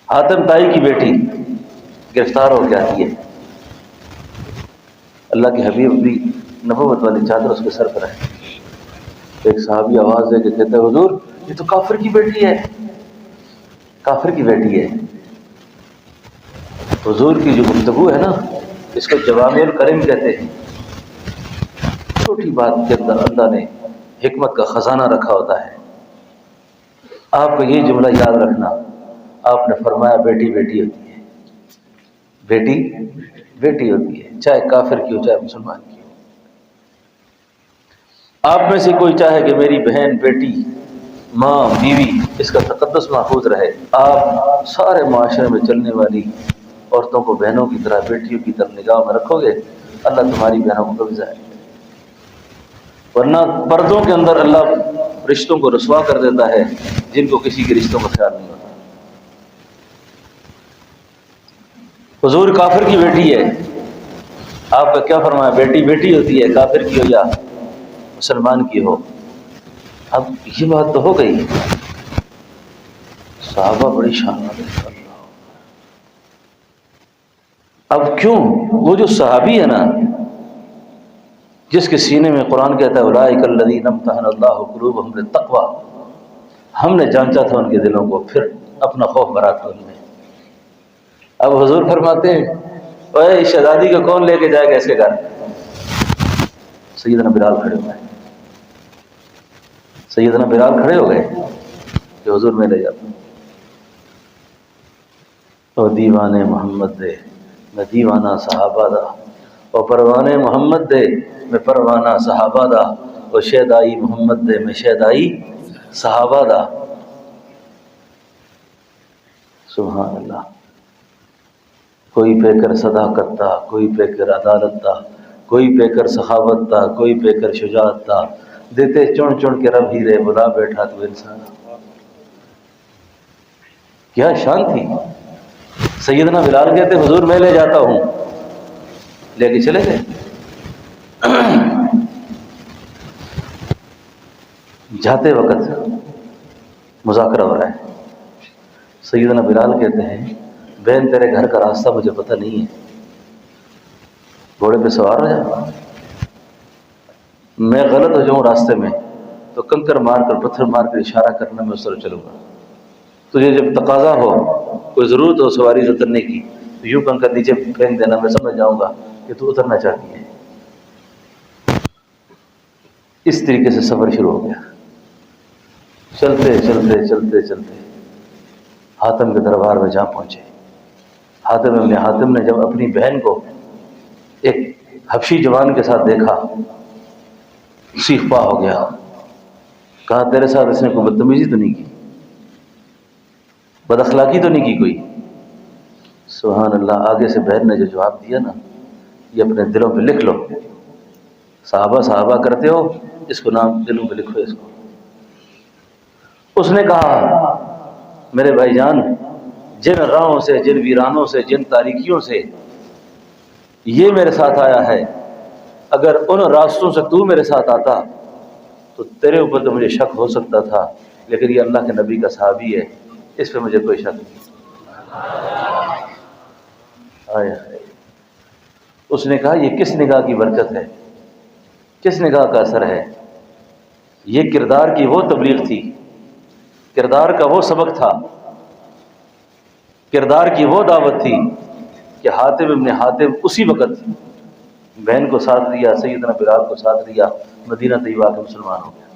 حاتم تائی کی بیٹی گرفتار ہو کے آتی ہے، اللہ کے حبیب اپنی نبوت والی چادر اس کے سر پر ہے، ایک صحابی آواز دے کے کہتا ہے حضور یہ تو کافر کی بیٹی ہے، کافر کی بیٹی ہے۔ حضور کی جو گفتگو ہے نا، اس کو جوامع الکلم کہتے ہیں، چھوٹی بات کے اندر اللہ نے حکمت کا خزانہ رکھا ہوتا ہے۔ آپ کو یہ جملہ یاد رکھنا، آپ نے فرمایا بیٹی بیٹی ہوتی ہے، بیٹی بیٹی ہوتی ہے، چاہے کافر کی ہو چاہے مسلمان کی ہو۔ آپ میں سے کوئی چاہے کہ میری بہن بیٹی ماں بیوی اس کا تقدس محفوظ رہے، آپ سارے معاشرے میں چلنے والی عورتوں کو بہنوں کی طرح بیٹیوں کی طرح نگاہ میں رکھو گے، اللہ تمہاری بہنوں کو کبھی ضائع نہیں کرے گا۔ ورنہ پردوں کے اندر اللہ رشتوں کو رسوا کر دیتا ہے جن کو کسی کے رشتوں کا خیال نہیں ہوتا۔ حضور کافر کی بیٹی ہے، آپ کا کیا فرمایا؟ بیٹی بیٹی ہوتی ہے، کافر کی ہو یا مسلمان کی ہو۔ اب یہ بات تو ہو گئی، صحابہ بڑی شان والے تھے۔ اب کیوں وہ جو صحابی ہے نا، جس کے سینے میں قرآن کہتا ہے اولئک الذین امتحن اللہ قلوبہم للتقوی، ہم نے جانچا تھا ان کے دلوں کو، پھر اپنا خوف برا تھا ان میں۔ اب حضور فرماتے ہیں اے شہزادی کو کون لے کے جائے گا اس کے گھر؟ سیدنا بلال کھڑے ہو گئے، سیدنا بلال کھڑے ہو گئے کہ حضور میں لے جاتا ہوں۔ او دیوانے محمد دے میں دیوانہ صحابہ دا، او پروانے محمد دے میں پروانہ صحابہ دا، او شیدائی محمد دے میں شیدائی صحابہ دا۔ سبحان اللہ۔ کوئی پہ کر صداقت تا، کوئی پہ کر عدالت تا، کوئی پہ کر سخاوت تا، کوئی پہ کر شجاعت تا، دیتے چن چن کے رب ہیرے بلا بیٹھا تو انسان۔ کیا شان تھی۔ سیدنا بلال کہتے حضور میں لے جاتا ہوں، لے کے چلے گئے۔ جاتے وقت مذاکرہ ہو رہا ہے، سیدنا بلال کہتے ہیں بہن تیرے گھر کا راستہ مجھے پتہ نہیں ہے، گھوڑے پہ سوار ہو جا، میں غلط ہو جاؤں راستے میں تو کنکر مار کر پتھر مار کر اشارہ کرنا، میں اس طرح چلوں گا۔ تجھے جب تقاضا ہو، کوئی ضرورت ہو سواری سے اترنے کی تو یوں کنکر نیچے پھینک دینا، میں سمجھ جاؤں گا کہ تو اترنا چاہتی ہے۔ اس طریقے سے سفر شروع ہو گیا، چلتے چلتے چلتے چلتے حاتم کے دربار میں جا پہنچے۔ حاتم نے جب اپنی بہن کو ایک حبشی جوان کے ساتھ دیکھا، سیخ پا ہو گیا، کہا تیرے ساتھ اس نے کوئی بدتمیزی تو نہیں کی، بد اخلاقی تو نہیں کی کوئی؟ سبحان اللہ۔ آگے سے بہن نے جو جواب دیا نا، یہ اپنے دلوں پہ لکھ لو، صحابہ صحابہ کرتے ہو، اس کو نام دلوں پہ لکھو اس کو۔ اس نے کہا میرے بھائی جان، جن راہوں سے، جن ویرانوں سے، جن تاریکیوں سے یہ میرے ساتھ آیا ہے، اگر ان راستوں سے تو میرے ساتھ آتا تو تیرے اوپر تو مجھے شک ہو سکتا تھا، لیکن یہ اللہ کے نبی کا صحابی ہے، اس پہ مجھے کوئی شک نہیں۔ آئے آئے۔ اس نے کہا یہ کس نگاہ کی برکت ہے، کس نگاہ کا اثر ہے؟ یہ کردار کی وہ تبلیغ تھی، کردار کا وہ سبق تھا، کردار کی وہ دعوت تھی کہ حاتم ابن حاتم اسی وقت بہن کو ساتھ لیا، سیدنا بلال کو ساتھ لیا، مدینہ طیبہ کے مسلمان ہو گیا۔